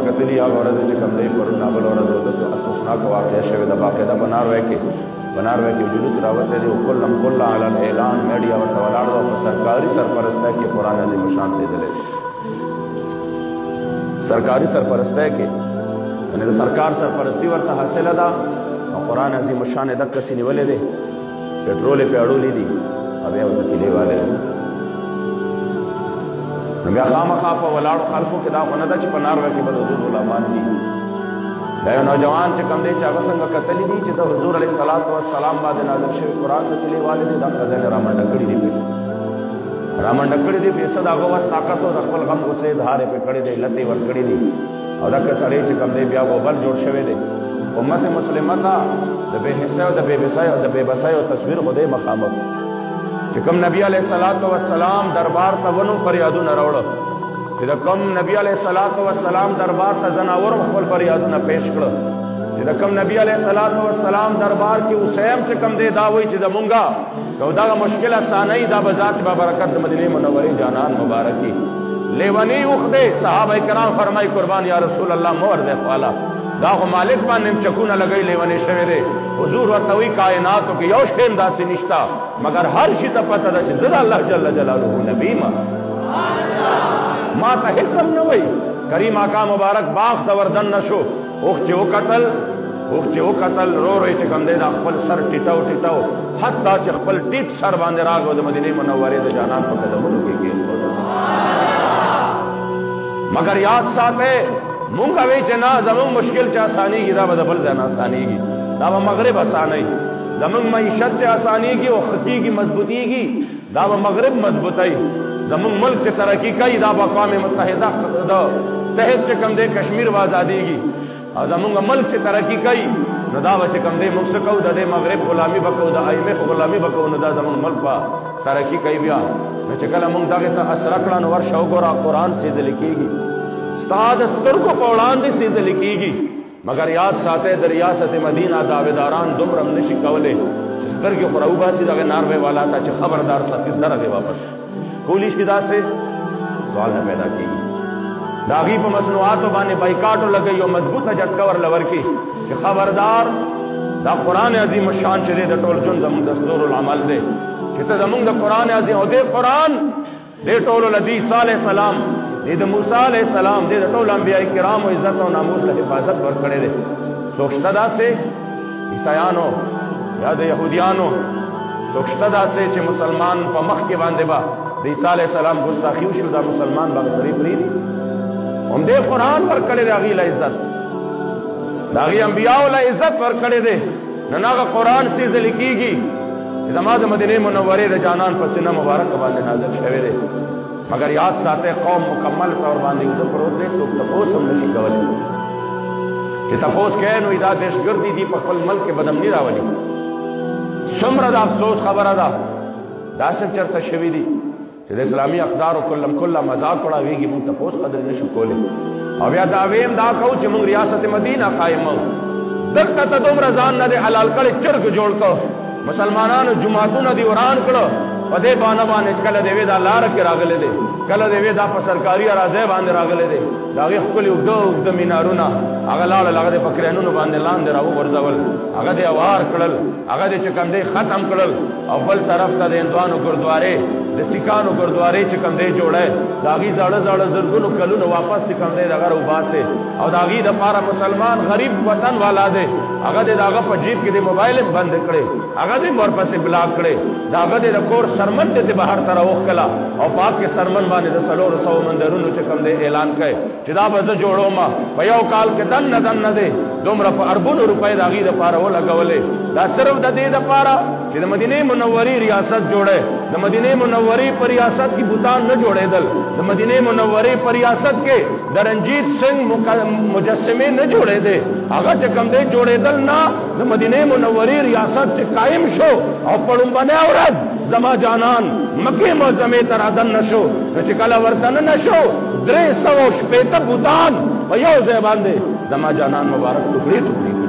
کتلی هغه ورځ چې کوم دی پرون هغه ورځ د افسوسناکه واقعه شوې ده باقاعده بناروی کې جلوس راوتلی دی او کله علی الاعلان میډیا ورته ولاړ ده او په سرکاري سرپرستی کې قرآن عظیم الشان سیدلی دی سرکاري سرپرستی کې یعنې د سرکار سرپرستی ورته حاصله ده او قرآن عظیم الشان یې دقسې نیولی دی پټرول یې پې اړولی دي او بیا ورته کیلې والی دی نو بیا خامخا په ولاړو خلکو کې دا خو نه ده چې په ناروی کې به د حضور غلامان دي دا یو نوجوان چې کوم دی چې هغه څنګه کتلی دي چې د حضور علیه السلام باندې نازل شوي قرآن د کیلې والی دی دا ښځه یې رامنډه کړي دي رامنډه کړي دي پې څه د هغه وس طاقت او د خپل غم غصې اظهار یې پې کړی دی علت یې ورکړي دي او دغه سړی چې کوم دی بیا غوبل جوړ شوی دی امت مسلمه ته د بې حسۍ او د بې بسۍ او تصویر خو دی مخامخ چې کوم نبی علیه السلام دربار ته ونو فریادونه راوړه چې د کوم نبی علیه السلام دربار ته زناورو خپل فریادونه پیش کړه چې د کوم نبی علیه السلام دربار کې اوسیم چې کوم دی دا وایي چې زمونږه که دغه مشکل اسانۍ دا به ذات بابرکت د مدینې منورې جانان مبارکي لیونی اوښ دی صحابه کرام فرمایي قربان یا رسول الله مور دی خواله دا خو مالک باندې چکونه لګی لیونی شوی دی حضور ورته وایي کائناتو کې یو شی هم داسې نشته مګر هر شي ته پته ده چې زه د الله جل جلاله نبي یم ما ته هېڅ هم نه وایي کریم آقا مبارک باغ ته وردن نه شو اوښ چې وکتل رو چې کوم دی دا خپل سر ټیټو حتی چې خپل ټیټ سر باندې راغی د مدینې منورې د جانان په قدمونو کې کېښود مګر یاد ساتئ مونږ وی چې نه زمونږ مشکل چې اسانېږي دا به د بل ځای نه اسانېږي دا به مغرب اسانوي زمونږ معیشت چې اسانېږي او ښه کېږي مضبوطېږي دا به مغرب مضبوطوي زمونږ ملک چې ترقي کوي دا به اقوام متحده د تحت چې کوم دی کشمیر به ازادېږي او زمونږ ملک چې ترقي کوي نو دا به چې کوم دی موږ څه کوو د دې مغرب غلامي به کوو د IMF غلامي به کوو نو دا زمونږ ملک به ترقي کوي بیا نو چې کله مونږ دغې ته اسره کړه نو ورشه وګوره قرآن سیدلی کېږي ستا د سترګو په وړاندې سیدلی کېږي مګر یاد ساتئ د ریاست مدینه دعویداران دومره هم نشي کولی چې سترګې خو راوباسي دغې ناروی والا ته چې خبردار سفیر درغې واپس کولی شي داسې سوال نه پیدا کېږي د هغې په مصنوعاتو باندې بایکاټو لګوي او مضبوطه جټکه ورله ورکړي چې خبردار دا قرآن عظیم الشان چې دی د ټول ژوند زموږ دستور العمل دی چې ته زموږ د قرآن عظیم او دې قرآن دې ټولو له د عیسی علیه السلام دې د موسی علیه السلام دې د ټولو انبیاء کرامو عزت او ناموس له حفاظت ورکړی دی څوک شته داسې عیسیانو یا د یهودیانو څوک شته داسې چې مسلمان په مخ کې باندې به د عیسی علیه السلام ګستاخي وشو دا مسلمان به سړی پرېږدي هم دې قرآن ورکړی دی هغې له عزت د هغې انبیاو له عزت ورکړی دی نن هغه قرآن سیزلی کېږي زما د مدینې منورې د جانان په سینه مبارکه باندې نازل شوی دی مګر یاد ساتئ قوم مکمل طور باندې اوده پروت دی څوک تپوس هم نشي کولی چې تپوس کوې نو دا دهشتګردي دي په خپل ملک کې بدامني راولي څومره د افسوس خبره ده داسې چېرته شوي دي چې د اسلامي اقدارو کله مذاق اړوېږي موږ تپوس قدر نشو کولی او بیا دعوې هم دا کوو چې موږ ریاست مدینه قایمو دلته ته دومره ځان نه دی حلال کړی چرګ جوړ کړو مسلمانانو جماعتونه دي وران کړو په دې بانه باندې کله د دا لاره کې راغلی دی کله د دا په سرکاري اراضۍ باندې راغلی دی د هغې ښکلي اوږده مینارونه هغه لاړل هغه د په کرینونو باندې لاندې راوغورځول هغه دې اوار کړل هغه دې چې کوم دی ختم کړل او بل طرف ته د هندوانو ګردوارې د سیکانو ګردوارې چې کوم دی جوړی د هغې زاړه زرګونو کلونو واپس چې کوم دی دغه راوباسې او د هغې دپاره مسلمان غریب وطن والا دی هغه دې د هغه په جیب کې د موبایل هم بند کړی هغه دې ورپسې بلاک کړی د هغه دې د کور سرمن دې بهر ته راوښکله او پاک کې سرمن باندې د 400 مندرونو چې کوم دی اعلان کوي چې دا به زه جوړوم په یو کال کې دنه دی دومره په اربونو روپۍ د هغې دپاره ولګولې دا صرف د دې دپاره چې د مدینې منورې ریاست جوړی د مدینې منورې په ریاست کې بوتان نه جوړېدل د مدینې منورې په ریاست کې د رنجیت سنګ مجسمې نه جوړېدې هغه چې کوم دی جوړېدل نه د مدینې منورې ریاست چې قایم شو او په لومبنۍ ورځ زما جانان مکې معظمې ته رادننه شو نو چې کله ورته ننه شو 360 بوتان په یو ځای باندې زما جانان مبارک ټوکړې کړي دي